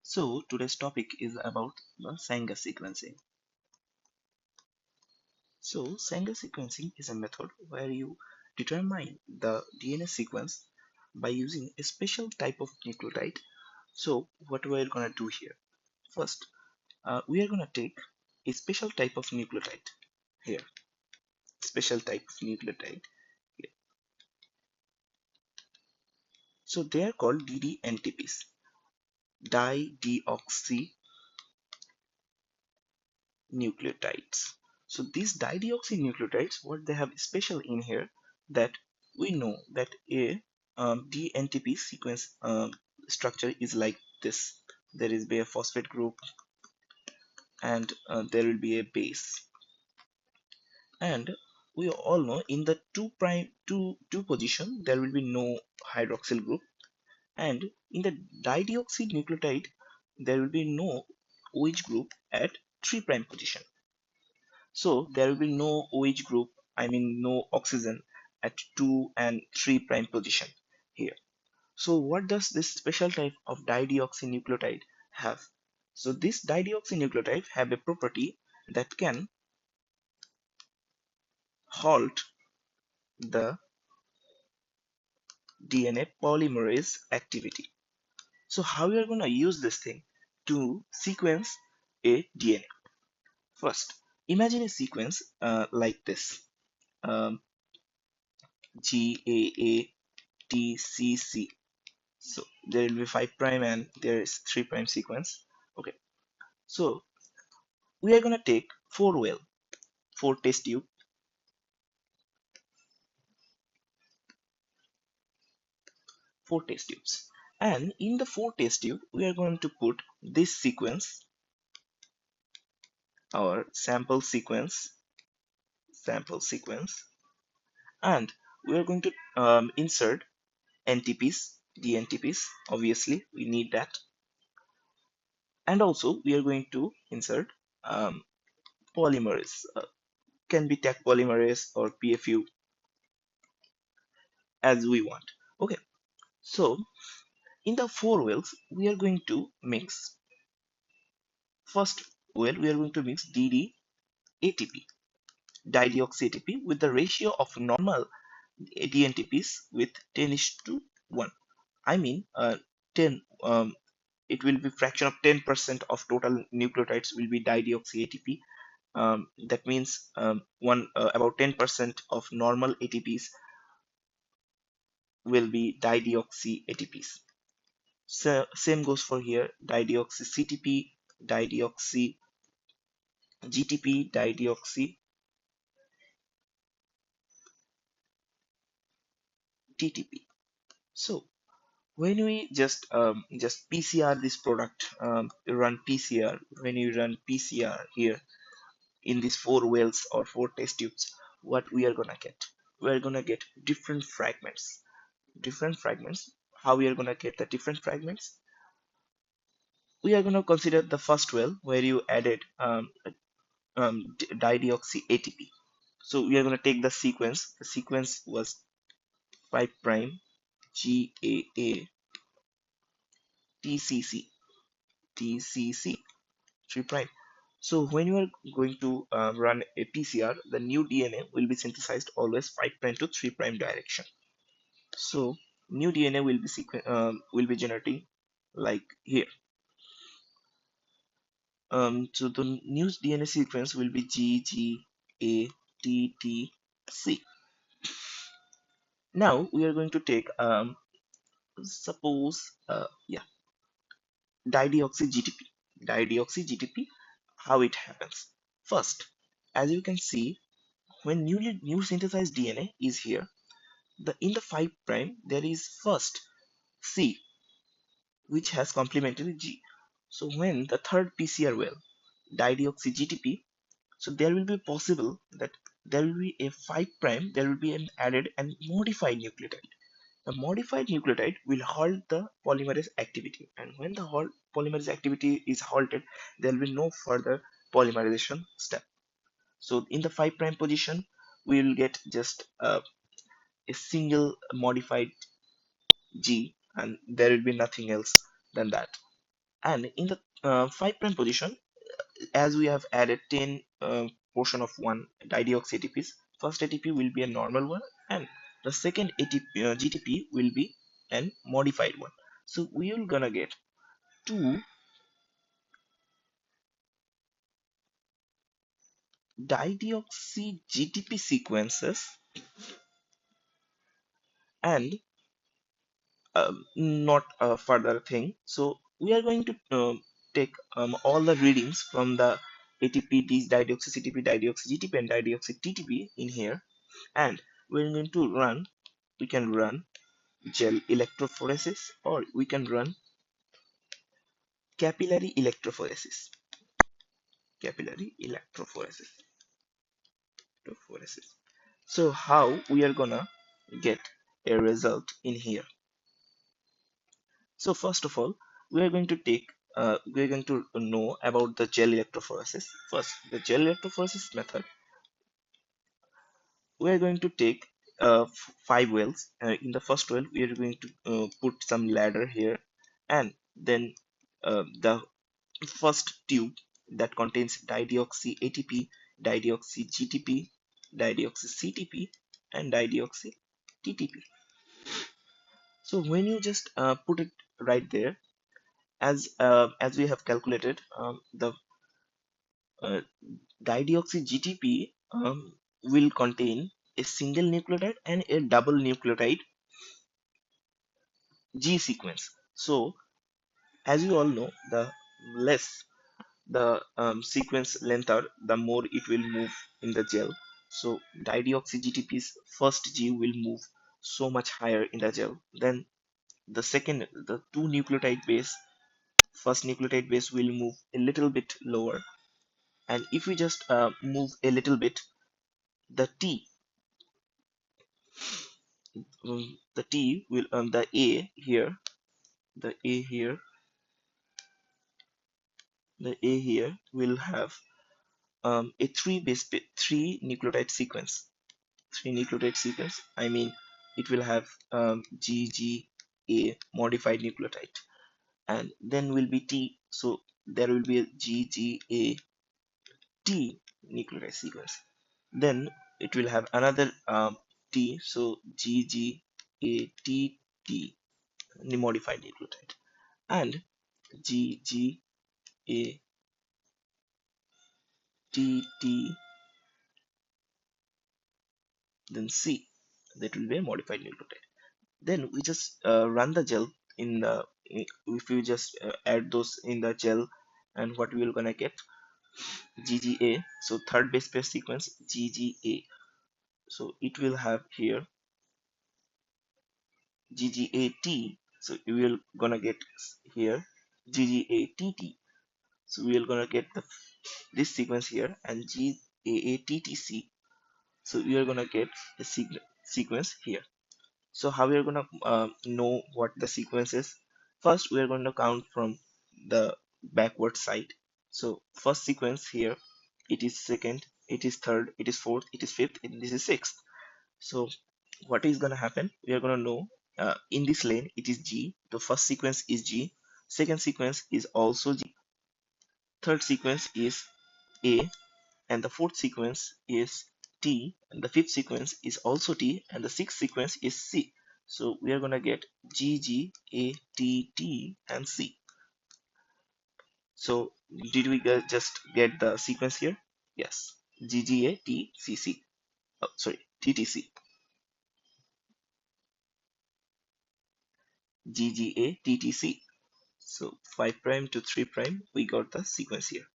So today's topic is about the Sanger sequencing. So Sanger sequencing is a method where you determine the DNA sequence by using a special type of nucleotide. So what we're gonna do here? First, we are gonna take a special type of nucleotide here. Special type of nucleotide here. So they are called DDNTPs, dideoxynucleotides. So these dideoxynucleotides, what they have special in here, that we know that a DNTP sequence structure is like this. There is be a phosphate group and there will be a base. And we all know in the 2' 2 position there will be no hydroxyl group, and in the dideoxynucleotide there will be no OH group at 3' position. So there will be no OH group, I mean no oxygen at 2 and 3' position here. So what does this special type of dideoxynucleotide have? So this dideoxynucleotide have a property that can halt the DNA polymerase activity. So how we are going to use this thing to sequence a DNA? First, imagine a sequence like this. Um, GAATCC. So there will be 5' and there is 3' sequence. Okay, so we are gonna take four test tube, four test tubes, and in the four test tube we are going to put this sequence, our sample sequence, and we are going to insert NTPs, DNTPs. Obviously, we need that, and also we are going to insert um, polymerase. Can be Taq polymerase or PFU as we want. Okay, so in the four wells, we are going to mix. First well, we are going to mix DD-ATP, dideoxy ATP, with the ratio of normal DNTPs with 10 is to 1. I mean, 10. It will be fraction of 10% of total nucleotides will be dideoxy ATP. That means about 10% of normal ATPs will be dideoxy ATPs. So same goes for here, dideoxy CTP, dideoxy GTP, dideoxy TTP. So when we just PCR this product, run PCR. When you run PCR here in these four wells or four test tubes, what we are gonna get? We are gonna get different fragments. Different fragments. How we are gonna get the different fragments? We are gonna consider the first well where you added dideoxy ATP. So we are going to take the sequence. The sequence was 5' GAA TCC TCC 3'. So when you are going to run a PCR, the new DNA will be synthesized always 5' to 3' direction. So new DNA will be generating like here. So the new DNA sequence will be GGATTC. Now we are going to take suppose yeah, dideoxy GTP. Dideoxy GTP, how it happens? First, as you can see, when new synthesized DNA is here, in the 5' there is first C, which has complementary G. So when the third PCR well, dideoxy GTP, so there will be possible that there will be a 5', there will be an added and modified nucleotide. The modified nucleotide will halt the polymerase activity, and when the polymerase activity is halted, there will be no further polymerization step. So in the 5' position, we will get just a single modified G, and there will be nothing else than that. And in the 5 prime position, as we have added 10 portion of one dideoxy ATPs, first ATP will be a normal one, and the second ATP, GTP will be an modified one. So we will gonna get two dideoxy GTP sequences and not a further thing. So we are going to take all the readings from the ATP, dideoxy CTP, dideoxy GTP, and dideoxy TTP in here, and we're going to run. We can run gel electrophoresis, or we can run capillary electrophoresis. Capillary electrophoresis. So how we are gonna get a result in here? So first of all, we are going to know about the gel electrophoresis. First, the gel electrophoresis method. We are going to take 5 wells. In the first well, we are going to put some ladder here, and then the first tube that contains dideoxy ATP, dideoxy GTP, dideoxy CTP, and dideoxy TTP. So when you just put it right there, as we have calculated, the uh, dideoxy GTP will contain a single nucleotide and a double nucleotide G sequence. So as you all know, the less the sequence length are, the more it will move in the gel. So dideoxy GTP's first G will move so much higher in the gel. Then the two nucleotide base, first nucleotide base will move a little bit lower. And if we just move a little bit, the T, the T will, the A here, the A here will have a three nucleotide sequence. Three nucleotide sequence. I mean, it will have GGA modified nucleotide, and then will be T. So there will be a GGA T nucleotide sequence. Then it will have another T. So GGA TT modified nucleotide, and GGA TT, then C. That will be a modified nucleotide. Then we just run the gel in the if you just add those in the gel, and what we will gonna get? GGA. So third base pair sequence GGA. So it will have here GGAT. So we will gonna get here GGATT. So we are gonna get this sequence here, and GAATTC. So we are gonna get the sequence here. So how we are gonna know what the sequence is? First, we are going to count from the backward side. So first sequence here, it is second, it is third, it is fourth, it is fifth, and this is sixth. So what is gonna happen? We are gonna know in this lane it is G. The first sequence is G. Second sequence is also G. Third sequence is A, and the fourth sequence is T, and the fifth sequence is also T, and the sixth sequence is C. So we are gonna get G, G, A, T, T, and C. So did we just get the sequence here? Yes, G, G, A, T, C, C. Oh, sorry, T, T, C. G, G, A, T, T, C. So 5 prime to 3 prime, we got the sequence here.